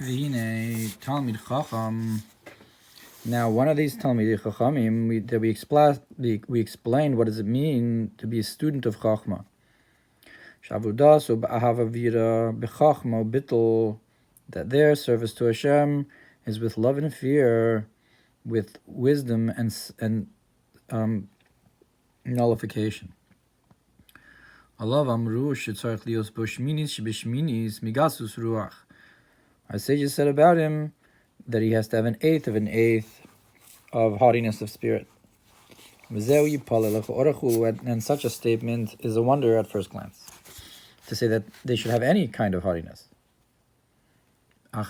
V'hinei Talmid Chacham. Now, one of these Talmidei Chachamim we explained what does it mean to be a student of Chachma. Shavudas ba'ahava vira b'chachma bittul, that their service to Hashem is with love and fear, with wisdom and nullification. Alav amru shetzarich lios bo shminis shebishminis migasus ruach. Our sages said about him that he has to have an eighth of haughtiness of spirit. And such a statement is a wonder at first glance, to say that they should have any kind of haughtiness. But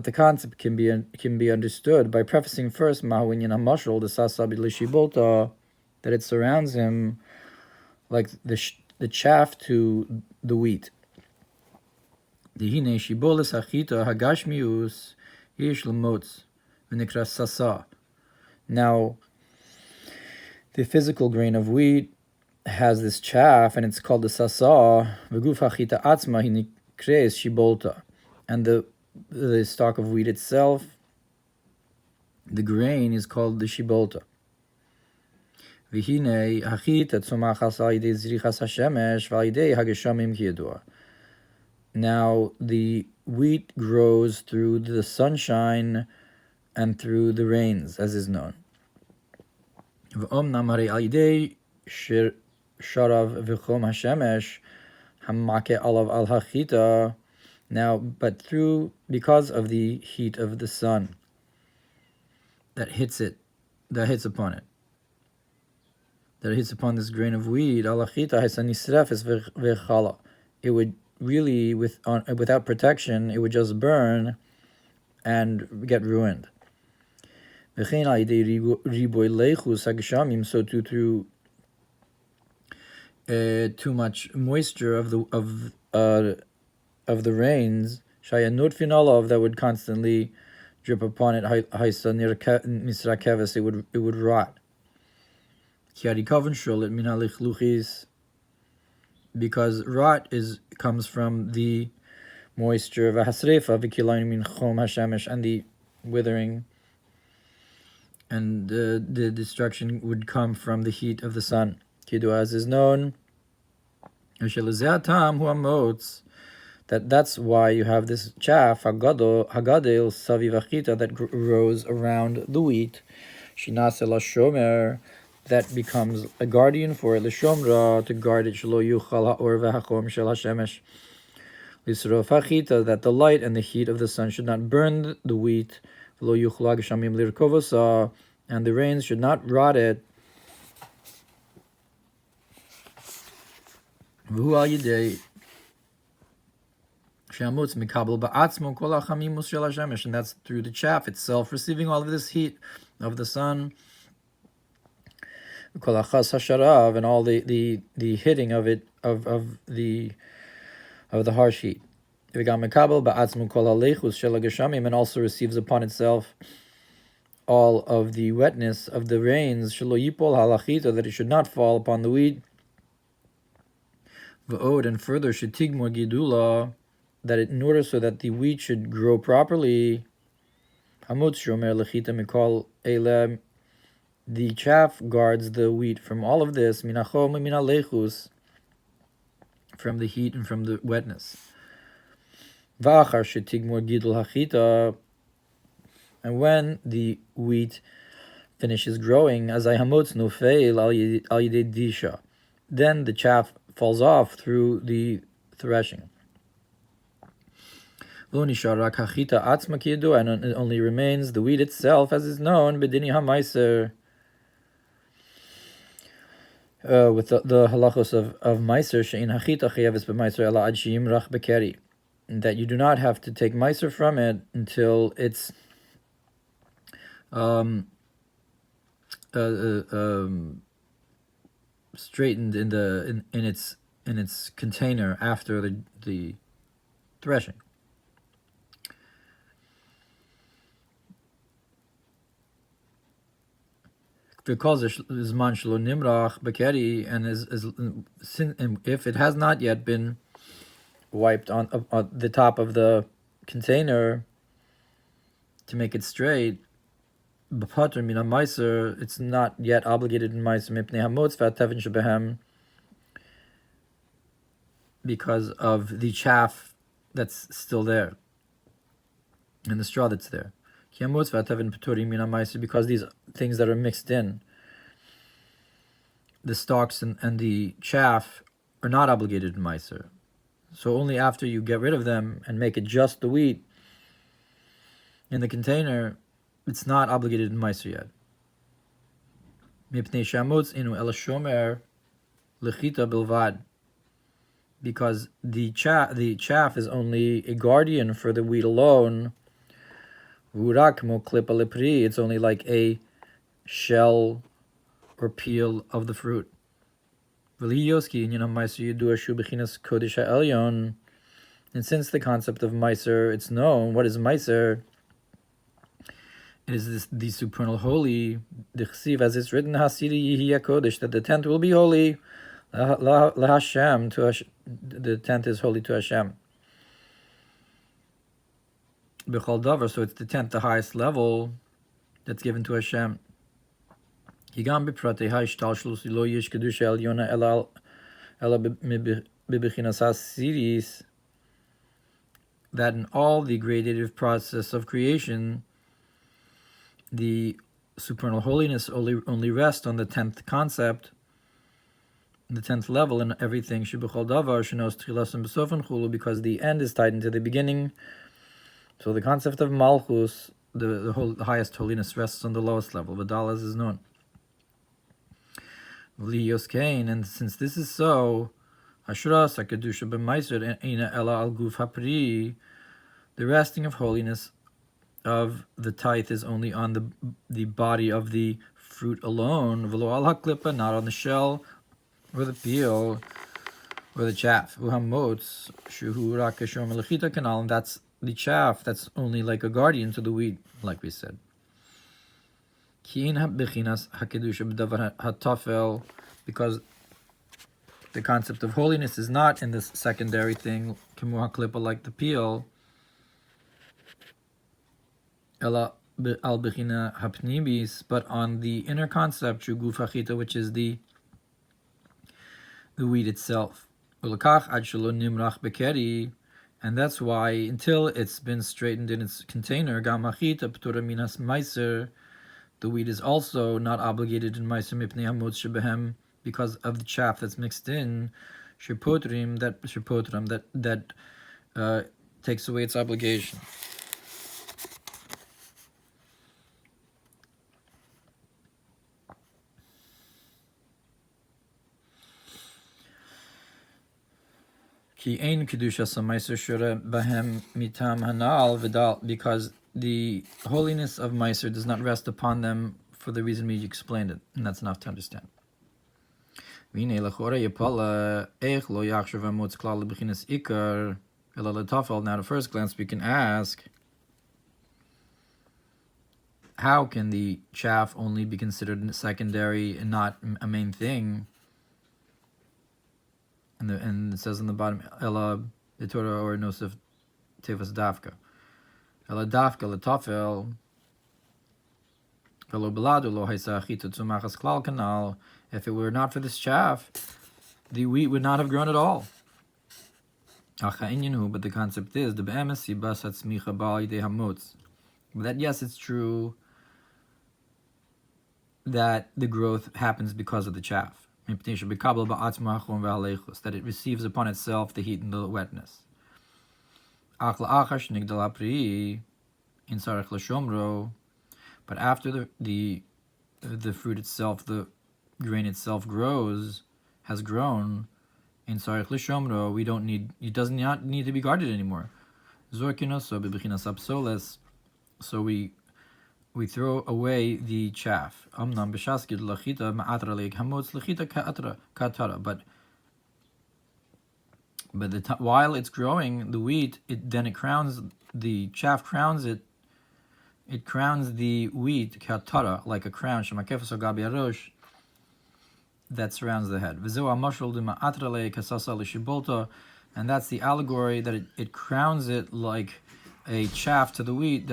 the concept can be understood by prefacing first that it surrounds him like the chaff to the wheat. Now, the physical grain of wheat has this chaff, and it's called the sasa. And the stalk of wheat itself, the grain, is called the shibolta. Now, the wheat grows through the sunshine and through the rains, as is known. Now, but because of the heat of the sun that hits upon this grain of wheat, it would really, without protection, it would just burn and get ruined. So too, through too much moisture of the rains, that would constantly drip upon it, it would rot. Because rot comes from the moisture of and the withering, and the destruction would come from the heat of the sun. As is known, that's why you have this chaff hagadel savivachita that grows around the wheat, shinasela shomer, that becomes a guardian for it, l'shomra, to guard it, shelo yuchal ha'or v'hachom shel hashemesh, l'isrof hachita, that the light and the heat of the sun should not burn the wheat, v'lo yuchal ha'geshamim lirkovosa, and the rains should not rot it. V'hu al yidei she'amutz mikabel ba'atzmo kol ha'chamimus shel hashemesh, and that's through the chaff itself receiving all of this heat of the sun, and all the hitting of it, of the harsh heat, and also receives upon itself all of the wetness of the rains, that it should not fall upon the wheat, and further that in order so that the wheat should grow properly, the chaff guards the wheat from all of this, from the heat and from the wetness. And when the wheat finishes growing, then the chaff falls off through the threshing. And it only remains the wheat itself, as is known, with the halachos of meiser, she'in hachita chayeves b'meiser ela ad she'imrach bekeri, that you do not have to take meiser from it until it's straightened in its container after the threshing. Because zman shelo nimrach bekeri, and if it has not yet been wiped on the top of the container to make it straight, b'pater min ha-meiser, it's not yet obligated in meiser mipnei hamotz v'atevin shebehem, because of the chaff that's still there and the straw that's there. Ki hamotz v'atevin p'turim min ha-meiser, because these things that are mixed in, the stalks and the chaff, are not obligated in meiser. So only after you get rid of them and make it just the wheat in the container, it's not obligated in meiser yet. Mipnei shamotz inu el shomer lechita bilvad, because the chaff is only a guardian for the wheat alone. Vurak mo klipa lepri, it's only like a shell or peel of the fruit. And since the concept of meiser, it's known. What is meiser? It is the supernal holy. As it's written, that the tent will be holy. Hashem, the tent is holy to Hashem. So it's the tent, the highest level that's given to Hashem. That in all the gradative process of creation, the supernal holiness only rests on the 10th concept, the 10th level in everything, because the end is tied into the beginning. So the concept of Malchus, the highest holiness, rests on the lowest level. Vidal, as is known. And since this is so, the resting of holiness of the tithe is only on the body of the fruit alone, not on the shell or the peel or the chaff. And that's the chaff that's only like a guardian to the wheat, like we said. Because the concept of holiness is not in this secondary thing, like the peel, but on the inner concept, which is the wheat itself. And that's why, until it's been straightened in its container, the wheat is also not obligated in meiser mipnei hamotz shebehem, because of the chaff that's mixed in, that takes away its obligation. Because the holiness of meiser does not rest upon them for the reason we explained it, and that's enough to understand. Now, at first glance, we can ask, how can the chaff only be considered secondary and not a main thing? And it says on the bottom, Ela Torah or Nosef Tevas Dafka. Ela Dafka Latafel Velo Beladu Lo Haisa Achita Tzumachas Klal Kanal. If it were not for this chaff, the wheat would not have grown at all. But the concept is the be'emes yibas hatzmicha ba'al yidei hamotz. That yes, it's true that the growth happens because of the chaff. That it receives upon itself the heat and the wetness. But after the fruit itself, the grain itself has grown, in Sarich Lishomro, it does not need to be guarded anymore. So we throw away the chaff. But while it's growing, the wheat, the chaff crowns it. It crowns the wheat katara, like a crown, that surrounds the head. And that's the allegory that it crowns it like a chaff to the wheat,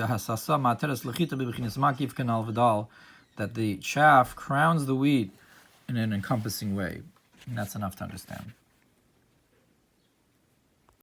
that the chaff crowns the wheat in an encompassing way. And that's enough to understand.